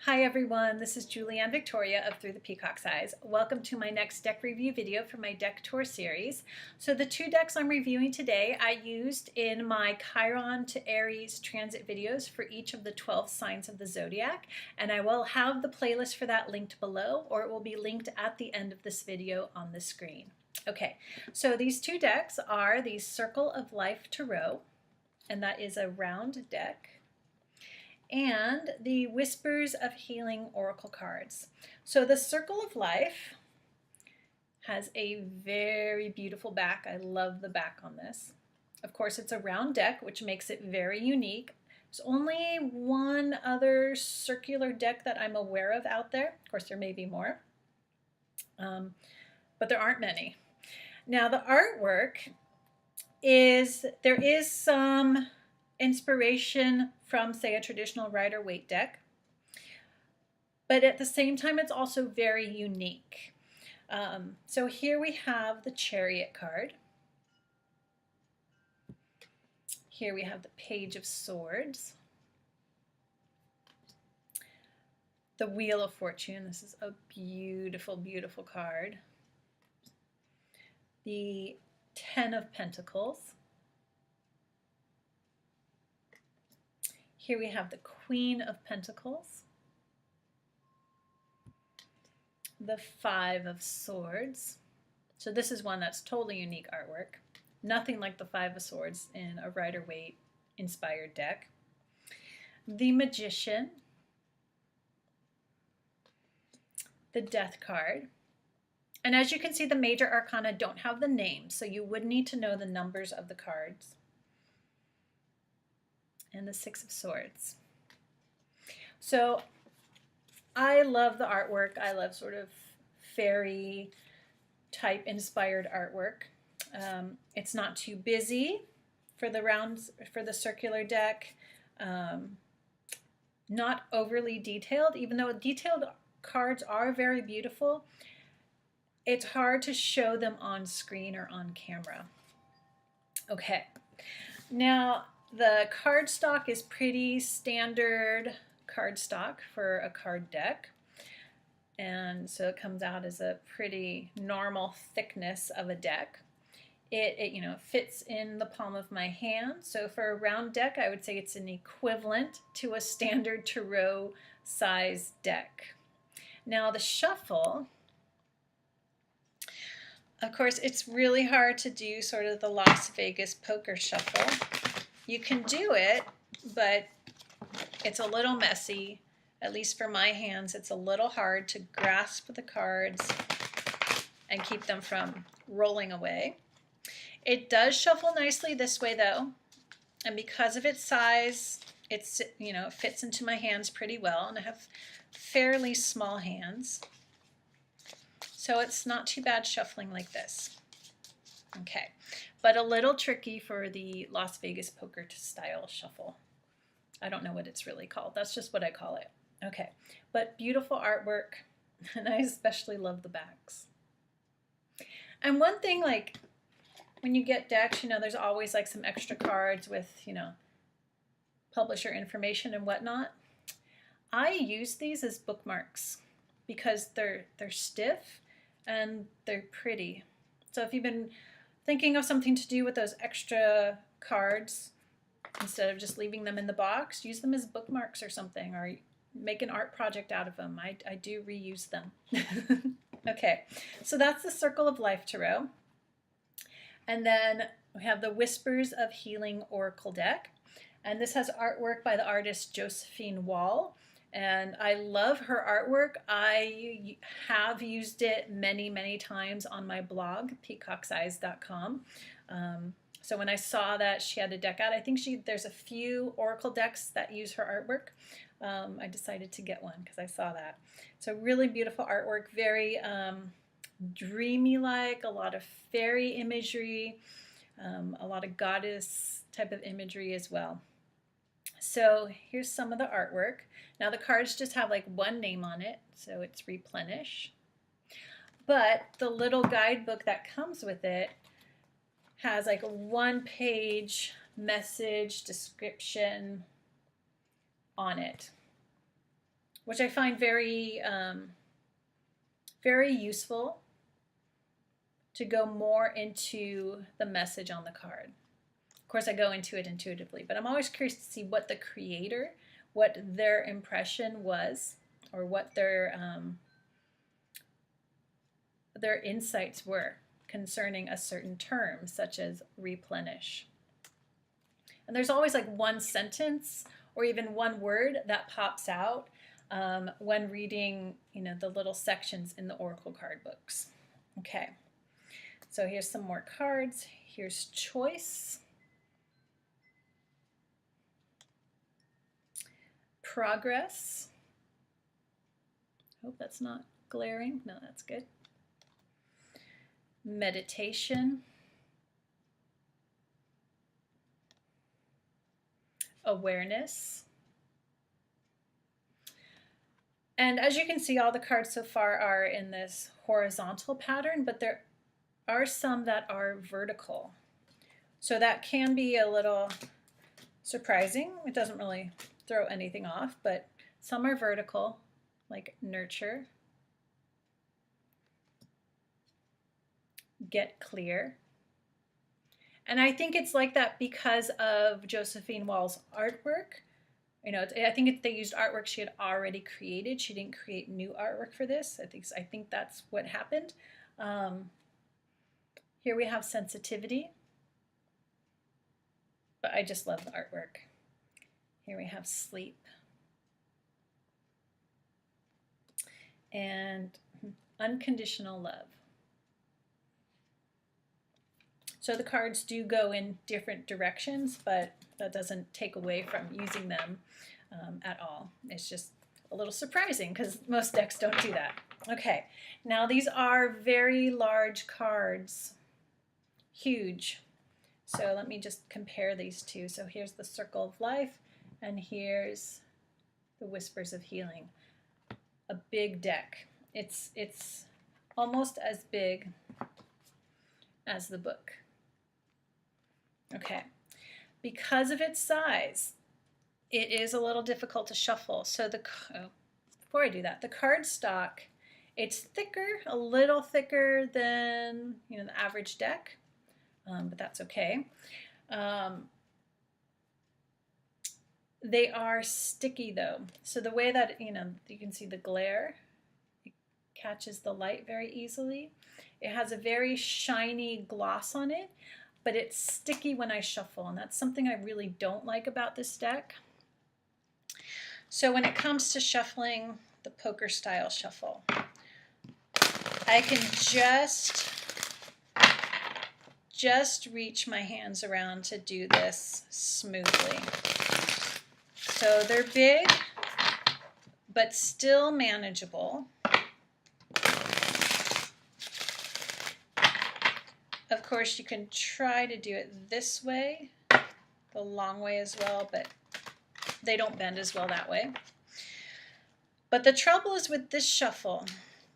Hi everyone, this is Julianne Victoria of Through the Peacock's Eyes. Welcome to my next deck review video for my deck tour series. So the two decks I'm reviewing today I used in my Chiron to Aries transit videos for each of the 12 signs of the zodiac, and I will have the playlist for that linked below, or it will be linked at the end of this video on the screen. Okay, so these two decks are the Circle of Life Tarot, and that is a round deck, and the Whispers of Healing Oracle cards. So the Circle of Life has a very beautiful back. I love the back on this. Of course, it's a round deck, which makes it very unique. There's only one other circular deck that I'm aware of out there. Of course, there may be more, but there aren't many. Now, the artwork there is some inspiration from, say, a traditional Rider-Waite deck, but at the same time it's also very unique. So here we have the Chariot card. Here we have the Page of Swords, the Wheel of Fortune. This is a beautiful, beautiful card. The Ten of Pentacles. Here we have the Queen of Pentacles, the Five of Swords. So this is one that's totally unique artwork. Nothing like the Five of Swords in a Rider-Waite inspired deck. The Magician, the Death card. And as you can see, the major arcana don't have the names, so you would need to know the numbers of the cards. And the Six of Swords. So I love the artwork. I love sort of fairy type inspired artwork. It's not too busy for the circular deck. Not overly detailed, even though detailed cards are very beautiful. It's hard to show them on screen or on camera. Okay, now the cardstock is pretty standard cardstock for a card deck, and so it comes out as a pretty normal thickness of a deck. It fits in the palm of my hand, so for a round deck I would say it's an equivalent to a standard tarot size deck. Now the shuffle, of course, it's really hard to do sort of the Las Vegas poker shuffle. You can do it, but it's a little messy. At least for my hands, it's a little hard to grasp the cards and keep them from rolling away. It does shuffle nicely this way though, and because of its size, it fits into my hands pretty well, and I have fairly small hands, so it's not too bad shuffling like this. Okay, but a little tricky for the Las Vegas poker style shuffle. I don't know what it's really called. That's just what I call it. Okay, but beautiful artwork, and I especially love the backs. And one thing, like when you get decks, there's always like some extra cards with, publisher information and whatnot. I use these as bookmarks because they're stiff and they're pretty. So if you've been thinking of something to do with those extra cards, instead of just leaving them in the box, use them as bookmarks or something, or make an art project out of them. I do reuse them. Okay, so that's the Circle of Life Tarot. And then we have the Whispers of Healing Oracle deck. And this has artwork by the artist Josephine Wall. And I love her artwork. I have used it many, many times on my blog, peacockseyes.com. So when I saw that she had a deck out, I think there's a few Oracle decks that use her artwork. I decided to get one because I saw that. So really beautiful artwork, very dreamy-like, a lot of fairy imagery, a lot of goddess type of imagery as well. So here's some of the artwork. Now the cards just have like one name on it, so it's Replenish. But the little guidebook that comes with it has like a one-page message description on it, which I find very, very useful to go more into the message on the card. Of course, I go into it intuitively, but I'm always curious to see what the creator, what their impression was, or what their insights were concerning a certain term, such as replenish. And there's always like one sentence or even one word that pops out when reading, the little sections in the Oracle card books. Okay, so here's some more cards. Here's choice, progress. Hope that's not glaring. No, that's good. Meditation, awareness. And as you can see, all the cards so far are in this horizontal pattern, but there are some that are vertical. So that can be a little surprising. It doesn't really throw anything off, but some are vertical, like nurture, get clear. And I think it's like that because of Josephine Wall's artwork. I think they used artwork she had already created. She didn't create new artwork for this. I think that's what happened. Here we have sensitivity, but I just love the artwork. Here we have sleep and unconditional love. So the cards do go in different directions, but that doesn't take away from using them at all. It's just a little surprising because most decks don't do that. Okay, now these are very large cards, huge. So let me just compare these two. So here's the Circle of Life, and here's the Whispers of Healing. A big deck. It's almost as big as the book. Okay, because of its size, it is a little difficult to shuffle. So before I do that, the card stock, it's thicker, a little thicker than the average deck, but that's okay. They are sticky though. So the way that you can see the glare, it catches the light very easily. It has a very shiny gloss on it, but it's sticky when I shuffle, and that's something I really don't like about this deck. So when it comes to shuffling the poker style shuffle, I can just reach my hands around to do this smoothly. So they're big, but still manageable. Of course, you can try to do it this way, the long way as well, but they don't bend as well that way. But the trouble is with this shuffle,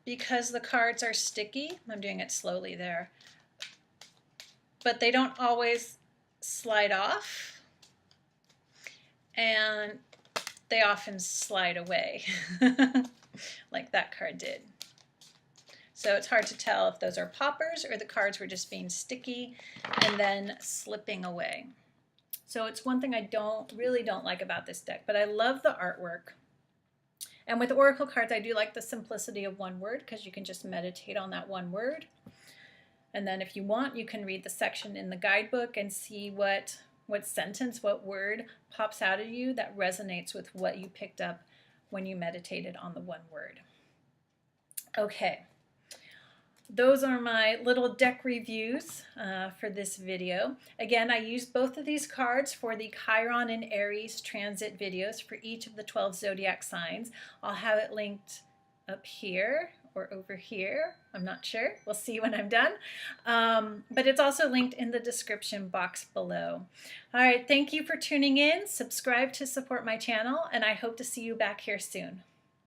because the cards are sticky, I'm doing it slowly there, but they don't always slide off, and they often slide away, like that card did. So it's hard to tell if those are poppers or the cards were just being sticky and then slipping away. So it's one thing I really don't like about this deck, but I love the artwork. And with Oracle cards, I do like the simplicity of one word because you can just meditate on that one word. And then if you want, you can read the section in the guidebook and see what sentence, what word pops out at you that resonates with what you picked up when you meditated on the one word. Okay. Those are my little deck reviews for this video. Again, I used both of these cards for the Chiron and Aries transit videos for each of the 12 zodiac signs. I'll have it linked up here or over here. I'm not sure. We'll see when I'm done. But it's also linked in the description box below. All right, thank you for tuning in. Subscribe to support my channel, and I hope to see you back here soon.